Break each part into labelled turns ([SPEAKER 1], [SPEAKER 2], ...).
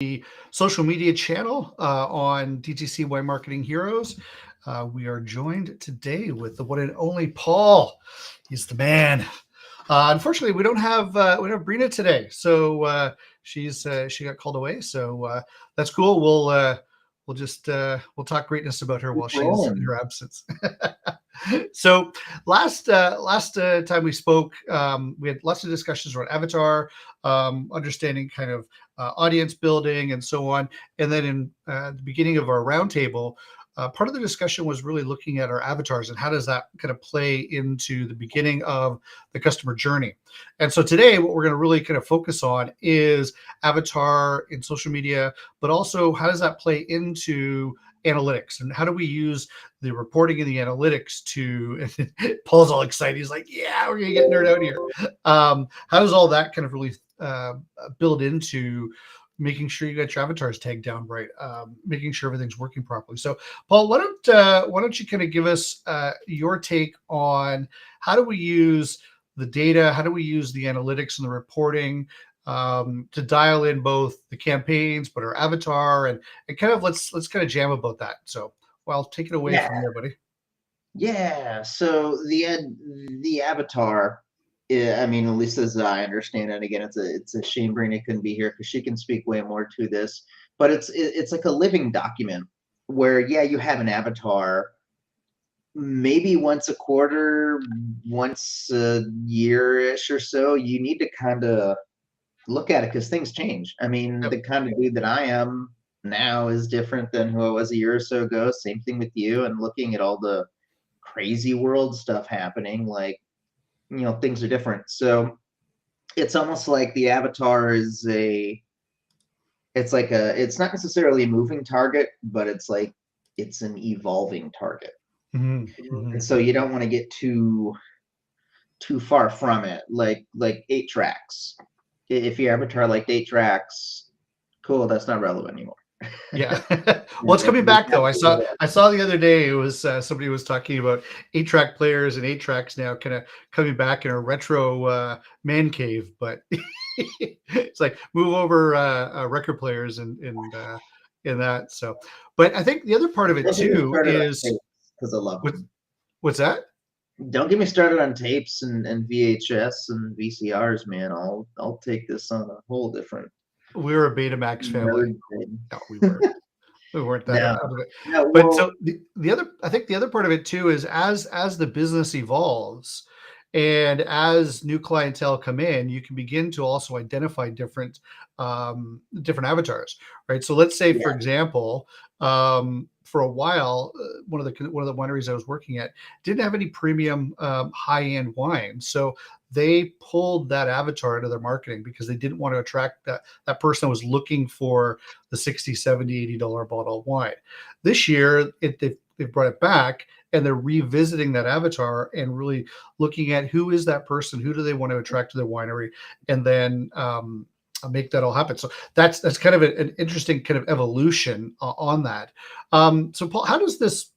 [SPEAKER 1] the social media channel on DTC Wine Marketing Heroes. We are joined today with the one and only Paul. He's the man. Unfortunately, we don't have Brina today, so she got called away. So that's cool. We'll talk greatness about her while she's in
[SPEAKER 2] Rolling.
[SPEAKER 1] her absence. So last time we spoke, we had lots of discussions around Avatar, understanding kind of audience building and so on. And then in the beginning of our roundtable, part of the discussion was really looking at our avatars and how does that kind of play into the beginning of the customer journey. And so today, what we're going to really kind of focus on is avatar in social media, but also how does that play into analytics and how do we use the reporting and the analytics to Paul's all excited. He's like, yeah, we're gonna get nerd out here. How does all that kind of really build into making sure you got your avatars tagged down right, making sure everything's working properly? So Paul, why don't you kind of give us your take on how do we use the data, how do we use the analytics and the reporting to dial in both the campaigns, but our avatar and kind of let's kind of jam about that. So, well, take it away from there, buddy.
[SPEAKER 2] Yeah. So the avatar, I mean, at least as I understand it, again, it's a shame Brina couldn't be here because she can speak way more to this. But it's like a living document where you have an avatar, maybe once a quarter, once a year-ish or so. You need to kind of look at it because things change. I mean,
[SPEAKER 1] Yep.
[SPEAKER 2] the kind of dude that I am now is different than who I was a year or so ago. Same thing with you, and looking at all the crazy world stuff happening, like, things are different. So it's almost like the avatar is it's not necessarily a moving target, but it's an evolving target.
[SPEAKER 1] Mm-hmm.
[SPEAKER 2] And so you don't want to get too far from it, like 8 tracks. If your avatar liked 8 tracks, cool, that's not relevant anymore.
[SPEAKER 1] Yeah. Well, it's coming back though. I saw the other day it was somebody was talking about 8-track players and 8 tracks now kind of coming back in a retro man cave, but it's like move over record players and in that. So, but I think the other part of it
[SPEAKER 2] Don't get me
[SPEAKER 1] too
[SPEAKER 2] started on
[SPEAKER 1] is
[SPEAKER 2] tapes because I love
[SPEAKER 1] what
[SPEAKER 2] them.
[SPEAKER 1] what's that?
[SPEAKER 2] Don't get me started on tapes and VHS and VCRs, man. I'll take this on a whole different
[SPEAKER 1] We were a Betamax family.
[SPEAKER 2] nerd thing.
[SPEAKER 1] No, we weren't that
[SPEAKER 2] No,
[SPEAKER 1] out of it.
[SPEAKER 2] no,
[SPEAKER 1] But
[SPEAKER 2] well,
[SPEAKER 1] so the other, I think the other part of it too is as the business evolves and as new clientele come in, you can begin to also identify different avatars, right? So let's say, for
[SPEAKER 2] yeah,
[SPEAKER 1] example, for a while, one of the wineries I was working at didn't have any premium high end wine, so they pulled that avatar into their marketing because they didn't want to attract that person that was looking for the 60, 70, $80 bottle of wine. This year, they've brought it back and they're revisiting that avatar and really looking at who is that person, who do they want to attract to their winery, and then make that all happen. So that's kind of an interesting kind of evolution on that. So Paul, how does this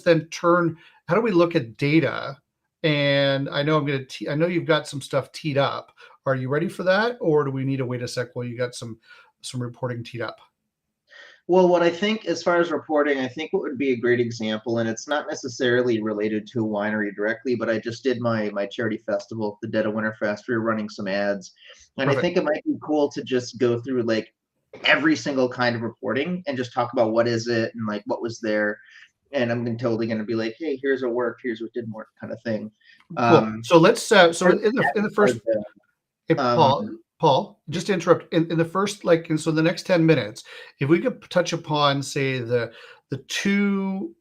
[SPEAKER 1] then turn? How do we look at data? And I know I know you've got some stuff teed up. Are you ready for that, or do we need to wait a sec while you got some reporting teed up?
[SPEAKER 2] well, what I think as far as reporting, I think what would be a great example, and it's not necessarily related to a winery directly, but I just did my charity festival, the Dead of Winter Fest. We were running some ads, and I
[SPEAKER 1] Perfect.
[SPEAKER 2] think it might be cool to just go through like every single kind of reporting and just talk about what is it and like what was there. And I'm totally going to be like, hey, here's what worked, here's what didn't work, kind of thing.
[SPEAKER 1] Cool.
[SPEAKER 2] Um,
[SPEAKER 1] So let's so
[SPEAKER 2] for
[SPEAKER 1] in the
[SPEAKER 2] part,
[SPEAKER 1] first Hey,
[SPEAKER 2] um,
[SPEAKER 1] Paul, just to interrupt, in the first, and so the next 10 minutes, if we could touch upon, say, the two,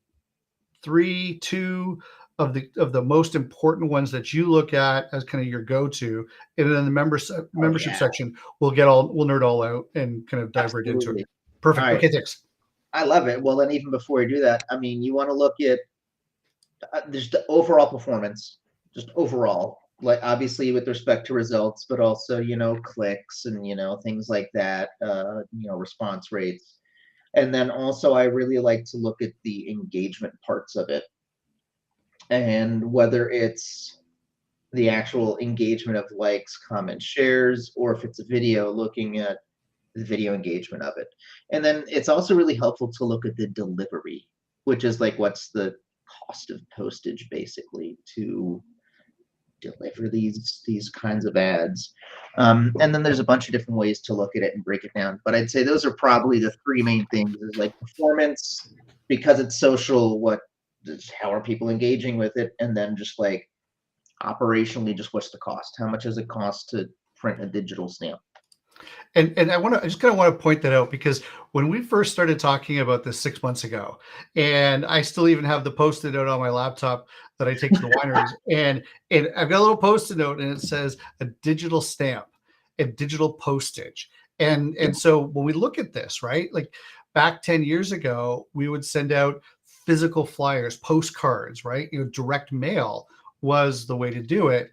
[SPEAKER 1] three, two of the most important ones that you look at as kind of your go-to, and then the
[SPEAKER 2] oh
[SPEAKER 1] membership
[SPEAKER 2] yeah,
[SPEAKER 1] section, we'll nerd all out and kind of dive right into it.
[SPEAKER 2] absolutely. All
[SPEAKER 1] Perfect.
[SPEAKER 2] right,
[SPEAKER 1] Okay, thanks.
[SPEAKER 2] I love it. Well, then even before I do that, I mean, you want to look at just the overall performance, just overall, like obviously with respect to results, but also clicks and things like that, response rates. And then also I really like to look at the engagement parts of it, and whether it's the actual engagement of likes, comments, shares, or if it's a video, looking at the video engagement of it. And then it's also really helpful to look at the delivery, which is like what's the cost of postage basically to deliver these kinds of ads. And then there's a bunch of different ways to look at it and break it down. But I'd say those are probably the three main things: is like performance, because it's social, how are people engaging with it, and then just like operationally, just what's the cost? How much does it cost to print a digital stamp?
[SPEAKER 1] And I just kind of want to point that out, because when we first started talking about this 6 months ago, and I still even have the post-it note on my laptop that I take to the wineries, and I've got a little post-it note, and it says a digital stamp and digital postage. And so when we look at this, right, like back 10 years ago, we would send out physical flyers, postcards, right? Direct mail was the way to do it.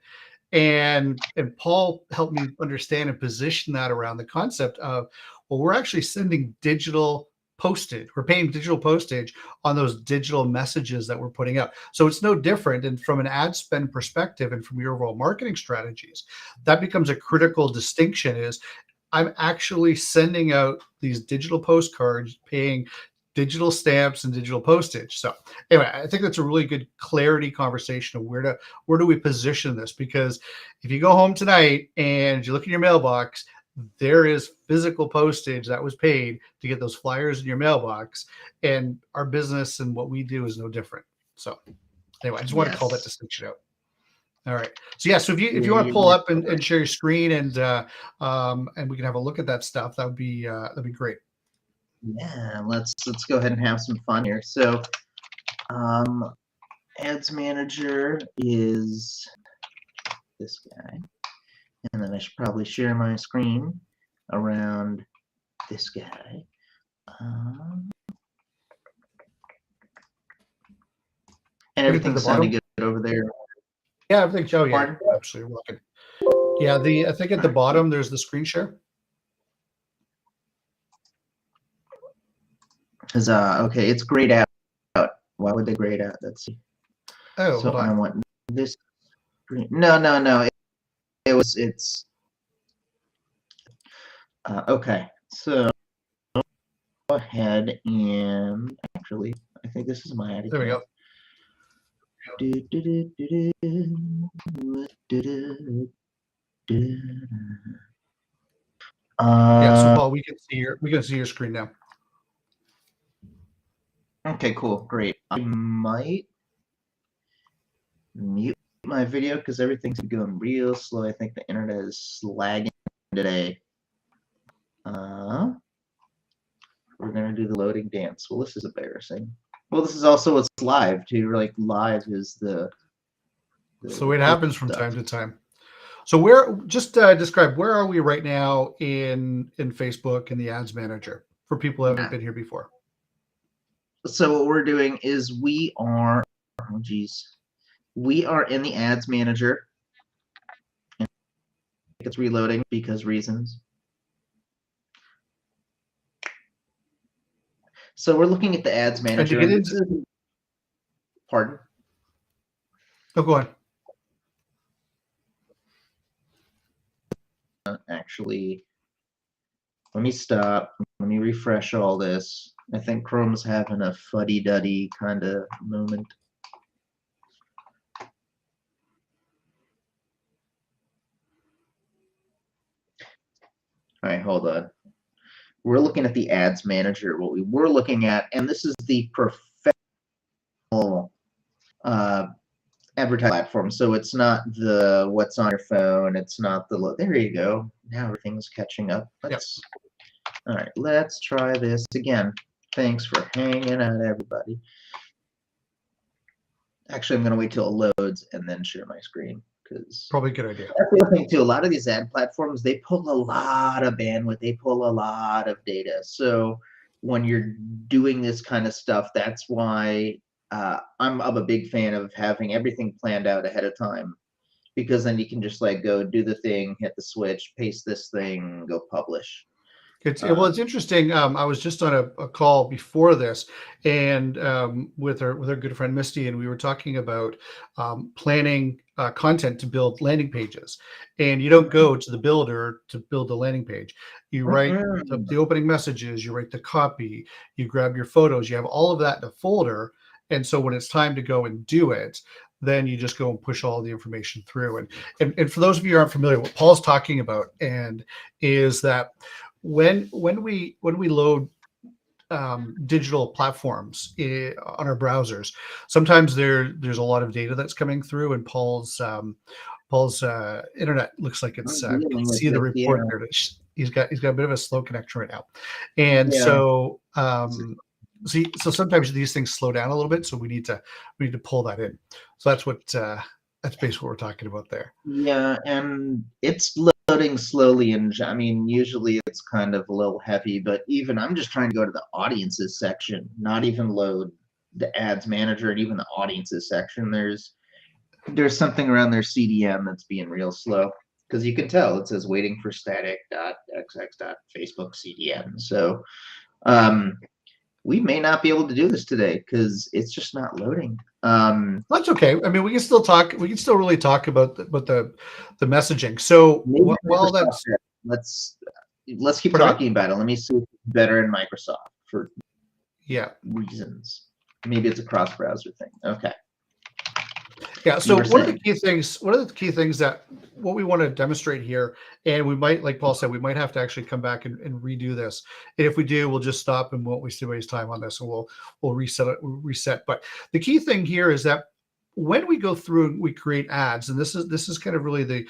[SPEAKER 1] And Paul helped me understand and position that around the concept of, well, we're actually sending digital postage. We're paying digital postage on those digital messages that we're putting out. So it's no different. And from an ad spend perspective and from your overall marketing strategies, that becomes a critical distinction. Is I'm actually sending out these digital postcards, paying digital stamps and digital postage. So anyway, I think that's a really good clarity conversation of where do we position this? Because if you go home tonight and you look in your mailbox, there is physical postage that was paid to get those flyers in your mailbox, and our business and what we do is no different. So anyway, I just want to call that distinction out. All right. So yeah. So if you want to pull up and share your screen, and we can have a look at that stuff, that'd be great.
[SPEAKER 2] Yeah, let's go ahead and have some fun here. So, ads manager is this guy, and then I should probably share my screen around this guy. And everything's sounding good over there.
[SPEAKER 1] Yeah, everything's absolutely working. Yeah, I think at the bottom there's the screen share.
[SPEAKER 2] Okay, it's grayed out. Why would they grayed out? Let's see.
[SPEAKER 1] Oh,
[SPEAKER 2] so I want this screen. No. It's okay. So go ahead and actually, I think this is my idea.
[SPEAKER 1] There we go. Yeah, so Paul, we can see your screen now.
[SPEAKER 2] Okay, cool, great. I might mute my video because everything's going real slow. I think the internet is lagging today. We're gonna do the loading dance. Well, this is embarrassing. Well, this is also what's live too. Like live is the
[SPEAKER 1] so it happens from time to time. So where describe where are we right now in Facebook and the ads manager for people who haven't been here before?
[SPEAKER 2] So what we're doing is we are in the ads manager. And it's reloading because reasons. So we're looking at the ads manager. Pardon?
[SPEAKER 1] Oh, go on.
[SPEAKER 2] Actually, let me stop. Let me refresh all this. I think Chrome's having a fuddy-duddy kind of moment. All right, hold on. We're looking at the ads manager, what we were looking at, and this is the professional advertising platform. So it's not the what's on your phone. It's not the there you go. Now everything's catching up. All right, let's try this again. Thanks for hanging out, everybody. Actually, I'm going to wait till it loads and then share my screen, because
[SPEAKER 1] probably a good idea.
[SPEAKER 2] That's the other thing too. A lot of these ad platforms, they pull a lot of bandwidth. They pull a lot of data. So when you're doing this kind of stuff, that's why I'm a big fan of having everything planned out ahead of time, because then you can just like go do the thing, hit the switch, paste this thing, go publish.
[SPEAKER 1] Well, it's interesting. I was just on a call before this, and with our good friend Misty, and we were talking about planning content to build landing pages, and you don't go to the builder to build the landing page. You write
[SPEAKER 2] Mm-mm.
[SPEAKER 1] the opening messages, you write the copy, you grab your photos, you have all of that in a folder. And so when it's time to go and do it, then you just go and push all the information through. And for those of you who aren't familiar, what Paul's talking about and is that when we load digital platforms on our browsers, sometimes there's a lot of data that's coming through, and Paul's internet looks like
[SPEAKER 2] I'm
[SPEAKER 1] it's you can
[SPEAKER 2] dealing with
[SPEAKER 1] see the
[SPEAKER 2] this,
[SPEAKER 1] report
[SPEAKER 2] yeah.
[SPEAKER 1] there. He's got a bit of a slow connection right now, and
[SPEAKER 2] Yeah.
[SPEAKER 1] so sometimes these things slow down a little bit, so we need to pull that in. So that's basically what we're talking about there.
[SPEAKER 2] Yeah, and it's loading slowly, and I mean, usually it's kind of a little heavy, but even I'm just trying to go to the audiences section, not even load the ads manager and even the audiences section. There's something around their CDN that's being real slow because you can tell it says waiting for static.xx.facebook CDN. So um, we may not be able to do this today because it's just not loading.
[SPEAKER 1] That's okay. I mean, we can still talk. We can still really talk about the messaging. So
[SPEAKER 2] Maybe
[SPEAKER 1] while
[SPEAKER 2] Microsoft.
[SPEAKER 1] that's
[SPEAKER 2] Let's let's keep
[SPEAKER 1] pardon me.
[SPEAKER 2] talking about it. Let me see if it's better in Microsoft for
[SPEAKER 1] Yeah.
[SPEAKER 2] reasons. Maybe it's a cross-browser thing. Okay,
[SPEAKER 1] Yeah.
[SPEAKER 2] you
[SPEAKER 1] So
[SPEAKER 2] were saying.
[SPEAKER 1] one of the key things that what we want to demonstrate here, and we might, like Paul said, we might have to actually come back and redo this. And if we do, we'll just stop and won't waste time on this, and we'll reset. But the key thing here is that when we go through and we create ads, and this is kind of really the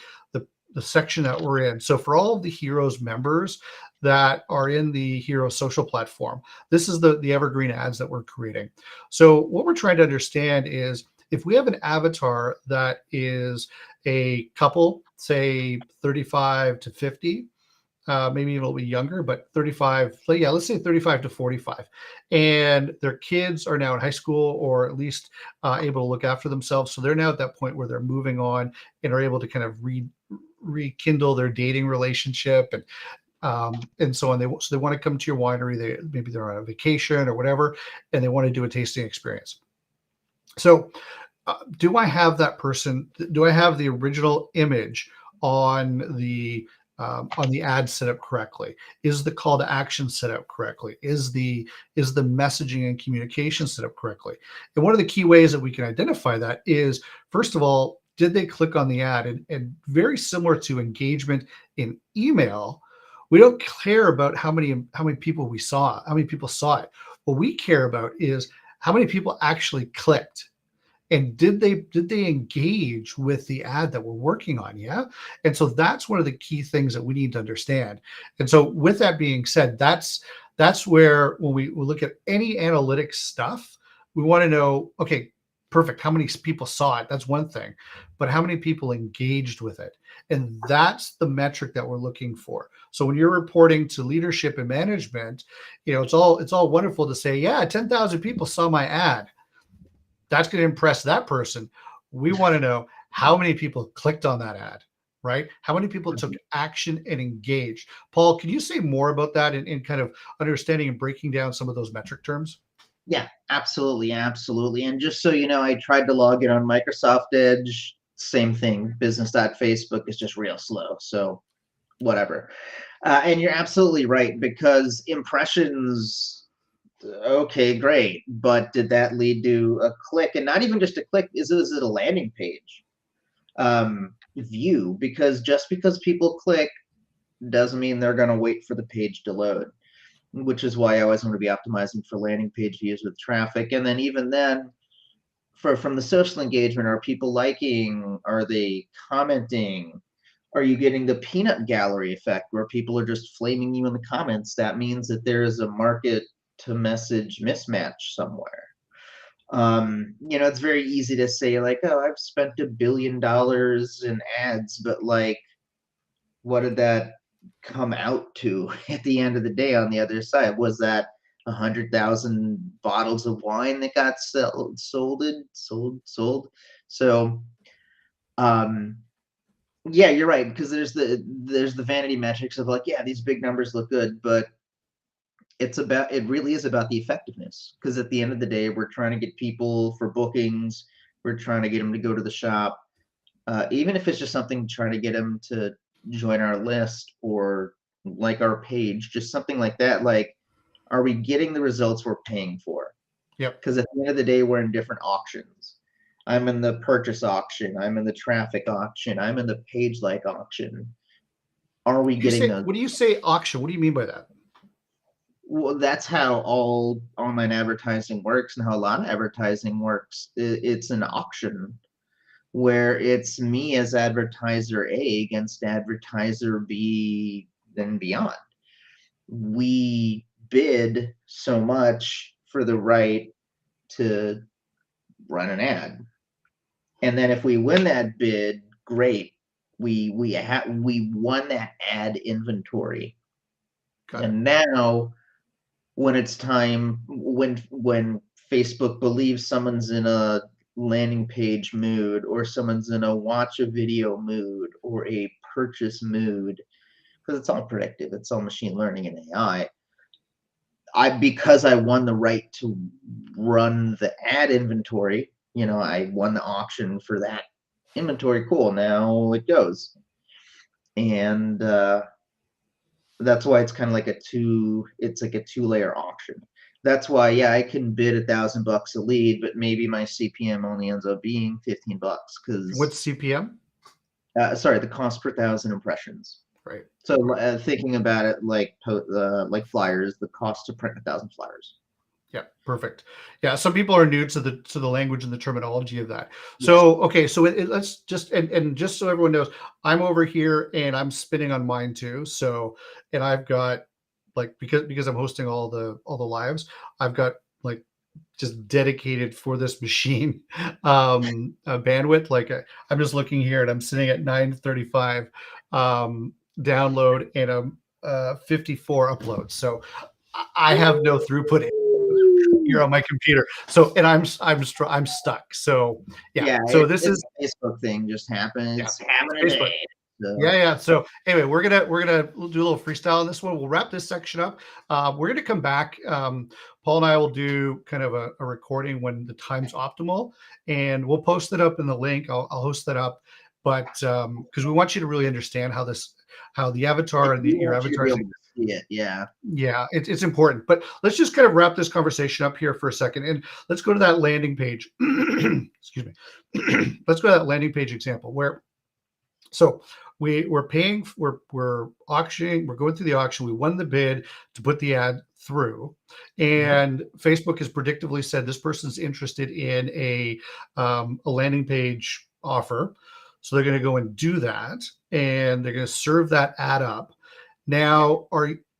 [SPEAKER 1] the section that we're in. So for all of the Heroes members that are in the Heroes social platform, this is the evergreen ads that we're creating. So what we're trying to understand is if we have an avatar that is a couple, say 35 to 50, maybe even a little bit younger, but 35, yeah, let's say 35 to 45. And their kids are now in high school or at least able to look after themselves. So they're now at that point where they're moving on and are able to kind of rekindle their dating relationship and so on. So they want to come to your winery. Maybe they're on a vacation or whatever, and they want to do a tasting experience. So do I have that person? Do I have the original image on the ad set up correctly? Is the call to action set up correctly? Is the messaging and communication set up correctly? And one of the key ways that we can identify that is, first of all, did they click on the ad? And very similar to engagement in email, we don't care about how many people we saw, how many people saw it. What we care about is how many people actually clicked, and did they engage with the ad that we're working on. Yeah. And so that's one of the key things that we need to understand. And so with that being said, that's where when we look at any analytics stuff, we want to know, okay, perfect, how many people saw it? That's one thing, but how many people engaged with it? And that's the metric that we're looking for. So when you're reporting to leadership and management, it's all wonderful to say, yeah, 10,000 people saw my ad. That's going to impress that person. We want to know how many people clicked on that ad, right? How many people took action and engaged? Paul, can you say more about that in kind of understanding and breaking down some of those metric terms?
[SPEAKER 2] Yeah, absolutely, absolutely. And just so you know, I tried to log in on Microsoft Edge. Same thing. Business.facebook is just real slow. So whatever. And you're absolutely right because impressions. Okay, great. But did that lead to a click? And not even just a click. Is it a landing page? View, because just because people click doesn't mean they're going to wait for the page to load, which is why I always want to be optimizing for landing page views with traffic. And then even then, from the social engagement, are people liking? Are they commenting? Are you getting the peanut gallery effect where people are just flaming you in the comments? That means that there is a market to message mismatch somewhere. It's very easy to say like, oh, I've spent $1 billion in ads, but like, what did that come out to at the end of the day on the other side? Was that 100,000 bottles of wine that got sold? So, um, yeah, you're right, because there's the vanity metrics of like, yeah, these big numbers look good, but it really is about the effectiveness, because at the end of the day, we're trying to get people for bookings, we're trying to get them to go to the shop. even if it's just something to try to get them to join our list or like our page, just something like that. Like, are we getting the results we're paying for?
[SPEAKER 1] Yep.
[SPEAKER 2] Because at the end of the day, we're in different auctions. I'm in the purchase auction. I'm in the traffic auction. I'm in the page like auction. Are we getting those?
[SPEAKER 1] When you say auction, what do you mean by that?
[SPEAKER 2] Well, that's how all online advertising works and how a lot of advertising works. It's an auction where it's me as advertiser A against advertiser B, then beyond. We bid so much for the right to run an ad. And then if we win that bid, great. We won that ad inventory.
[SPEAKER 1] Got it.
[SPEAKER 2] And now when it's time, when Facebook believes someone's in a landing page mood, or someone's in a watch a video mood, or a purchase mood, because it's all predictive, it's all machine learning and AI. Because I won the right to run the ad inventory, I won the auction for that inventory. Cool, now it goes. And that's why it's kind of like it's like a 2-layer auction. That's why, yeah, I can bid $1,000 a lead, but maybe my CPM only ends up being $15 because
[SPEAKER 1] What's CPM?
[SPEAKER 2] Sorry, the cost per 1,000 impressions.
[SPEAKER 1] Right.
[SPEAKER 2] So thinking about it like flyers, the cost to print 1,000 flyers.
[SPEAKER 1] Yeah, perfect. Yeah, some people are new to the language and the terminology of that. So, okay, so let's just and just so everyone knows, I'm over here and I'm spinning on mine too. So, and I've got like because I'm hosting all the lives, I've got like just dedicated for this machine bandwidth. Like I'm just looking here and I'm sitting at 935 download and 54 uploads. So I have no throughput here on my computer. So, and I'm stuck. So, yeah. So this is
[SPEAKER 2] a Facebook thing. Just happened.
[SPEAKER 1] yeah,
[SPEAKER 2] It's happening
[SPEAKER 1] Facebook.
[SPEAKER 2] today. So.
[SPEAKER 1] Yeah. So anyway, we're gonna do a little freestyle on this one. We'll wrap this section up. We're gonna come back. Paul and I will do kind of a recording when the time's optimal, and we'll post it up in the link. I'll host that up, but because we want you to really understand how the avatar and your avatar is.
[SPEAKER 2] Yeah,
[SPEAKER 1] Yeah, it's important. But let's just kind of wrap this conversation up here for a second, and let's go to that landing page. Excuse me. Let's go to that landing page example where. So we're paying, we're auctioning, we're going through the auction. We won the bid to put the ad through, and Facebook has predictively said this person's interested in a landing page offer. So they're going to go and do that, and they're going to serve that ad up. Now,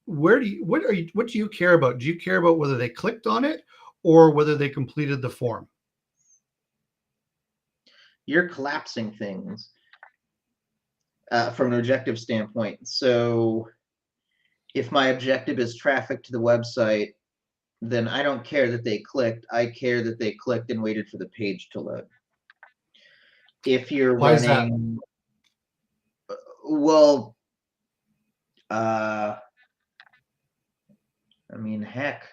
[SPEAKER 1] what do you care about? Do you care about whether they clicked on it or whether they completed the form?
[SPEAKER 2] You're collapsing things from an objective standpoint. So if my objective is traffic to the website, then I don't care that they clicked. I care that they clicked and waited for the page to load. If you're running, well, I mean, heck,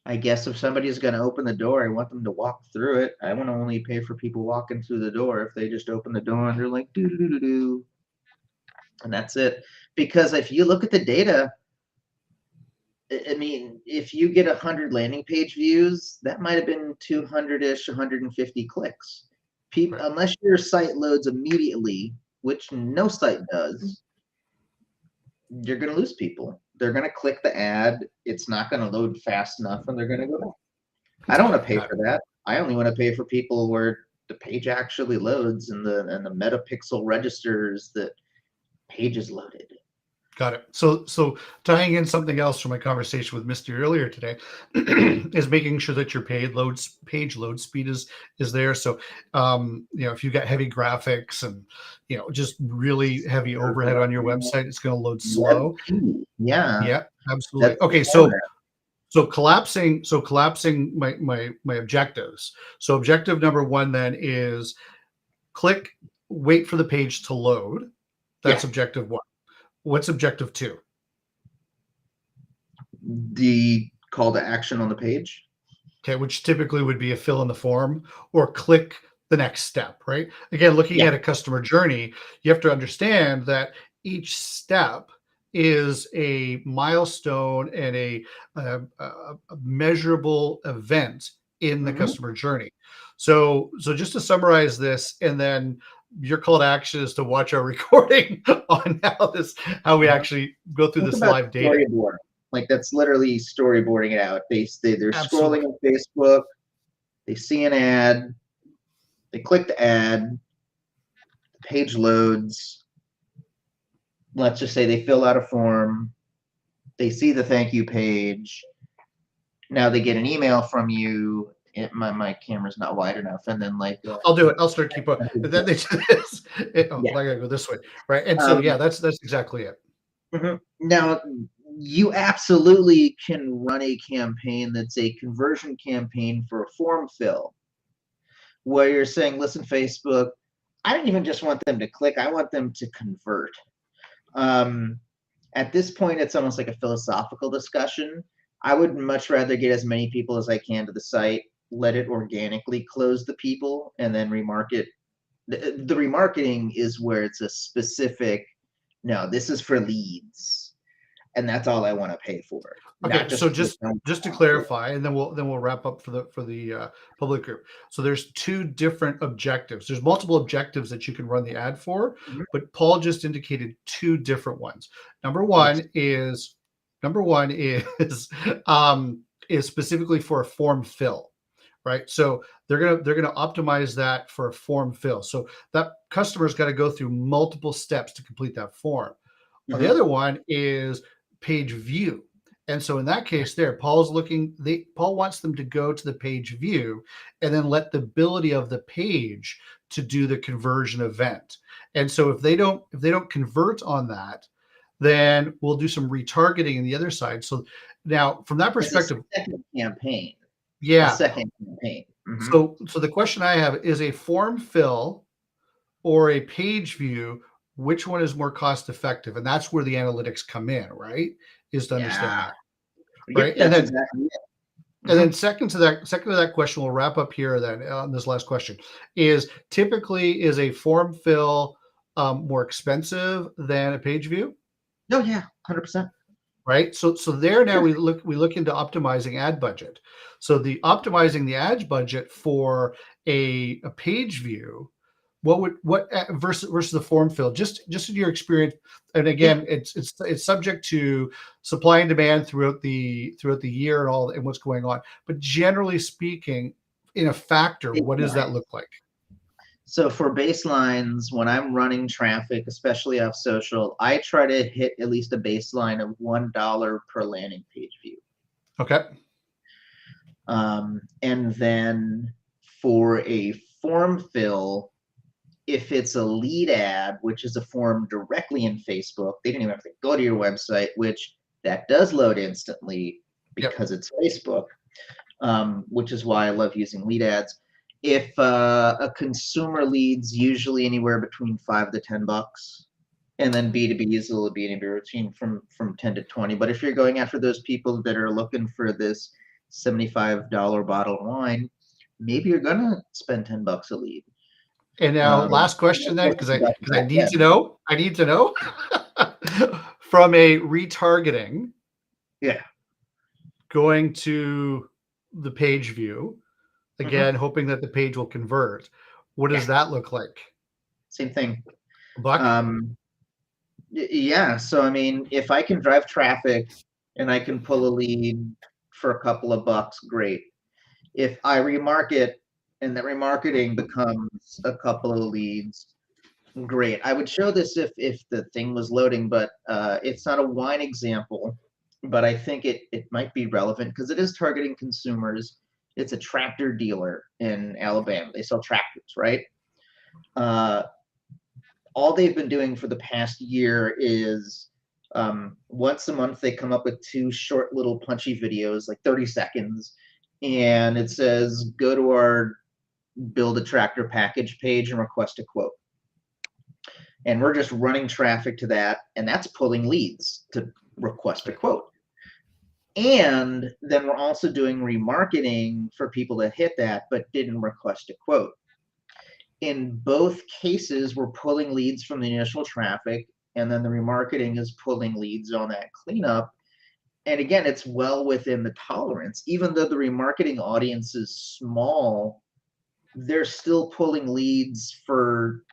[SPEAKER 2] I guess if somebody's going to open the door, I want them to walk through it. I want to only pay for people walking through the door. If they just open the door and they're like, do do do do, and that's it. Because if you look at the data, I mean, if you get 100 landing page views, that might have been 200-ish, 150 clicks. People, right. Unless your site loads immediately, which no site does, you're going to lose people. They're going to click the ad. It's not going to load fast enough, and they're going to go back. I don't want to pay for that. I only want to pay for people where the page actually loads and the metapixel registers that page is loaded.
[SPEAKER 1] Got it. So tying in something else from my conversation with Misty earlier today is making sure that your page load speed is there. So if you've got heavy graphics and just really heavy overhead on your website, it's going to load slow.
[SPEAKER 2] Yeah,
[SPEAKER 1] absolutely. Okay, so collapsing my objectives. So objective number one then is wait for the page to load. That's objective one. What's objective two?
[SPEAKER 2] The call to action on the page.
[SPEAKER 1] Okay, which typically would be a fill in the form or click the next step, right? Again, looking
[SPEAKER 2] Yeah.
[SPEAKER 1] at a customer journey, you have to understand that each step is a milestone and a measurable event in the
[SPEAKER 2] Hmm.
[SPEAKER 1] customer journey. So just to summarize this, and then your call to action is to watch our recording on how we actually go through
[SPEAKER 2] Think
[SPEAKER 1] this
[SPEAKER 2] about
[SPEAKER 1] live data.
[SPEAKER 2] storyboarding. Like that's literally storyboarding it out. They're scrolling
[SPEAKER 1] Absolutely.
[SPEAKER 2] on Facebook. They see an ad. They click the ad. The page loads. Let's just say they fill out a form. They see the thank you page. Now they get an email from you. My camera's not wide enough, and then like
[SPEAKER 1] I'll do it. I'll start keep up. And then they do this. Oh,
[SPEAKER 2] yeah.
[SPEAKER 1] I gotta go this way, right? And so yeah,
[SPEAKER 2] Um,
[SPEAKER 1] that's exactly it.
[SPEAKER 2] Now you absolutely can run a campaign that's a conversion campaign for a form fill, where you're saying, "Listen, Facebook, I don't even just want them to click; I want them to convert." Um, at this point, it's almost like a philosophical discussion. I would much rather get as many people as I can to the site, let it organically close the people, and then remarket. The remarketing is where it's a specific, no, this is for leads, and that's all I want to pay for,
[SPEAKER 1] Okay,
[SPEAKER 2] not
[SPEAKER 1] so
[SPEAKER 2] just click
[SPEAKER 1] just to
[SPEAKER 2] on it.
[SPEAKER 1] clarify, and then we'll wrap up for the public group. So there's two different objectives. There's multiple objectives that you can run the ad for,
[SPEAKER 2] Mhm.
[SPEAKER 1] but Paul just indicated two different ones. Number
[SPEAKER 2] Yes.
[SPEAKER 1] one is number one is is specifically for a form fill, right? So they're gonna optimize that for a form fill. So that customer's got to go through multiple steps to complete that form. The
[SPEAKER 2] Hmm.
[SPEAKER 1] other one is page view. And so in that case there, Paul wants them to go to the page view and then let the ability of the page to do the conversion event. And so if they don't convert on that, then we'll do some retargeting in the other side. So now from that
[SPEAKER 2] It's a
[SPEAKER 1] perspective,
[SPEAKER 2] second campaign. A
[SPEAKER 1] yeah.
[SPEAKER 2] second campaign.
[SPEAKER 1] So the question I have is a form fill or a page view, which one is more cost effective? And that's where the analytics come in, right? Is to understand
[SPEAKER 2] Yeah.
[SPEAKER 1] that,
[SPEAKER 2] Yep,
[SPEAKER 1] right? And
[SPEAKER 2] that's
[SPEAKER 1] then
[SPEAKER 2] exactly it.
[SPEAKER 1] and
[SPEAKER 2] Hmm.
[SPEAKER 1] then second to that question, we'll wrap up here then on this last question is typically is a form fill more expensive than a page view?
[SPEAKER 2] Oh yeah, 100%.
[SPEAKER 1] Right. So there now
[SPEAKER 2] Sure.
[SPEAKER 1] we look into optimizing ad budget. So the optimizing the ad budget for a page view, what versus the form fill, just in your experience, and
[SPEAKER 2] Yeah.
[SPEAKER 1] again it's subject to supply and demand throughout the year and all and what's going on, but generally speaking, in a factor, what does that look like?
[SPEAKER 2] So for baselines, when I'm running traffic, especially off social, I try to hit at least a baseline of $1 per landing page view.
[SPEAKER 1] Okay.
[SPEAKER 2] And then for a form fill, if it's a lead ad, which is a form directly in Facebook, they didn't even have to go to your website, which that does load instantly
[SPEAKER 1] Yep.
[SPEAKER 2] because it's Facebook, which is why I love using lead ads. If a consumer leads usually anywhere between $5 to $10, and then B2Bs will be anywhere between from 10 to 20. But if you're going after those people that are looking for this $75 bottle of wine, maybe you're gonna spend $10 a lead.
[SPEAKER 1] And now
[SPEAKER 2] Um,
[SPEAKER 1] last question then, because I need
[SPEAKER 2] yeah,
[SPEAKER 1] to know, I need to know from a retargeting
[SPEAKER 2] yeah.
[SPEAKER 1] going to the page view,
[SPEAKER 2] Hmm.
[SPEAKER 1] again, hoping that the page will convert. What
[SPEAKER 2] Yeah,
[SPEAKER 1] does that look like?
[SPEAKER 2] same thing.
[SPEAKER 1] A buck?
[SPEAKER 2] Um, yeah, so I mean, if I can drive traffic and I can pull a lead for a couple of bucks, great. If I remarket and that remarketing becomes a couple of leads, great. I would show this if the thing was loading, but it's not a wine example, but I think it might be relevant because it is targeting consumers. It's a tractor dealer in Alabama. They sell tractors, right? Uh, all they've been doing for the past year is once a month they come up with two short little punchy videos, like 30 seconds, and it says go to our build a tractor package page and request a quote. And we're just running traffic to that, and that's pulling leads to request a
[SPEAKER 1] Okay.
[SPEAKER 2] quote. And then we're also doing remarketing for people that hit that but didn't request a quote. In both cases, we're pulling leads from the initial traffic, and then the remarketing is pulling leads on that cleanup. And again, it's well within the tolerance. Even though the remarketing audience is small, they're still pulling leads for,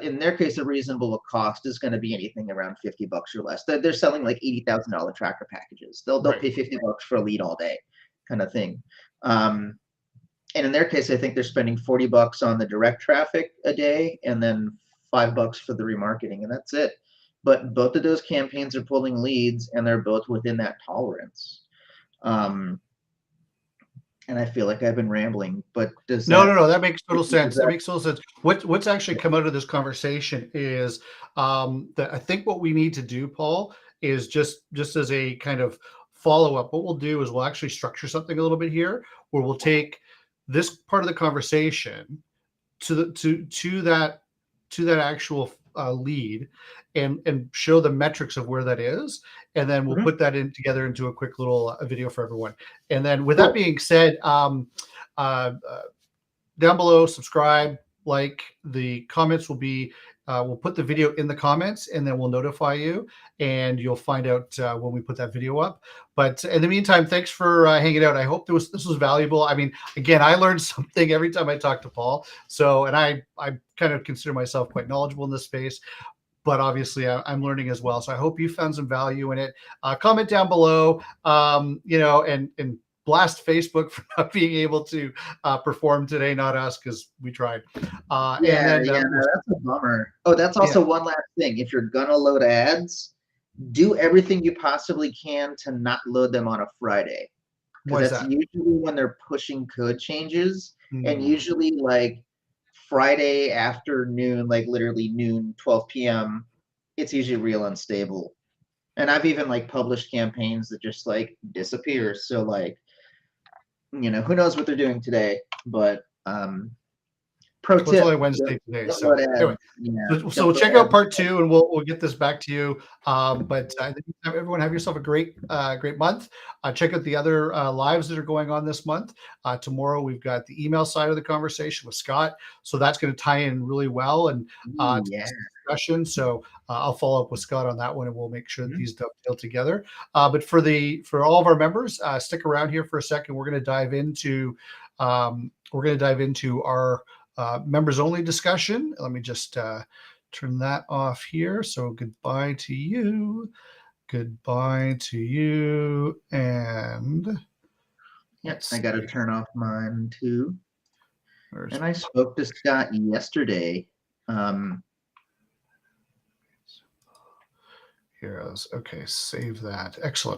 [SPEAKER 2] in their case, a reasonable cost is going to be anything around $50 or less. They're selling like $80,000 tracker packages. They'll
[SPEAKER 1] Right.
[SPEAKER 2] pay $50 for a lead all day, kind of thing. And in their case, I think they're spending $40 on the direct traffic a day, and then $5 for the remarketing, and that's it. But both of those campaigns are pulling leads, and they're both within that tolerance. And I feel like I've been rambling, but does
[SPEAKER 1] No,
[SPEAKER 2] that
[SPEAKER 1] no, no. That makes total
[SPEAKER 2] does
[SPEAKER 1] sense. That
[SPEAKER 2] that
[SPEAKER 1] makes total sense. What's actually come out of this conversation is that I think what we need to do, Paul, is just as a kind of follow up. What we'll do is we'll actually structure something a little bit here, where we'll take this part of the conversation to the to that actual lead and show the metrics of where that is, and then we'll
[SPEAKER 2] Mhm.
[SPEAKER 1] put that in together into a quick little video for everyone. And then with that
[SPEAKER 2] Cool.
[SPEAKER 1] being said, uh, down below, subscribe, like. The comments will be, we'll put the video in the comments, and then we'll notify you, and you'll find out when we put that video up. But in the meantime, thanks for hanging out. I hope this was valuable. I mean, again, I learned something every time I talk to Paul. So, and I kind of consider myself quite knowledgeable in this space, but obviously I'm learning as well. So I hope you found some value in it. Comment down below, and blast Facebook for not being able to perform today, not us, because we tried. And
[SPEAKER 2] Yeah,
[SPEAKER 1] then
[SPEAKER 2] yeah, no, that's a bummer. Oh, that's
[SPEAKER 1] yeah,
[SPEAKER 2] also one last thing. If you're gonna load ads, do everything you possibly can to not load them on a Friday, because
[SPEAKER 1] why is
[SPEAKER 2] that's
[SPEAKER 1] that?
[SPEAKER 2] usually when they're pushing code changes, and
[SPEAKER 1] Hmm.
[SPEAKER 2] usually like Friday afternoon, like literally noon, 12 p.m., it's usually real unstable. And I've even like published campaigns that just like disappear. So like, who knows what they're doing today, but pro
[SPEAKER 1] Well, it's only
[SPEAKER 2] tip,
[SPEAKER 1] Wednesday today,
[SPEAKER 2] don't
[SPEAKER 1] so
[SPEAKER 2] load
[SPEAKER 1] anyway.
[SPEAKER 2] ads. Yeah,
[SPEAKER 1] So
[SPEAKER 2] don't
[SPEAKER 1] check
[SPEAKER 2] load
[SPEAKER 1] out
[SPEAKER 2] ads.
[SPEAKER 1] part two, and we'll get this back to you. But in the meantime, everyone, have yourself a great month. Check out the other lives that are going on this month. Tomorrow we've got the email side of the conversation with Scott, so that's going to tie in really well and
[SPEAKER 2] Ooh,
[SPEAKER 1] to
[SPEAKER 2] yeah.
[SPEAKER 1] this discussion. So I'll follow up with Scott on that one, and we'll make sure that
[SPEAKER 2] Mhm.
[SPEAKER 1] these dovetail together. But for all of our members, stick around here for a second. We're going to dive into our members only discussion. Let me just turn that off here. So goodbye to you. Goodbye to you. And
[SPEAKER 2] Yep,
[SPEAKER 1] let's
[SPEAKER 2] I got to
[SPEAKER 1] see.
[SPEAKER 2] turn off mine too.
[SPEAKER 1] There's
[SPEAKER 2] And I spoke to Scott yesterday. Um,
[SPEAKER 1] heroes. Okay, save that. Excellent.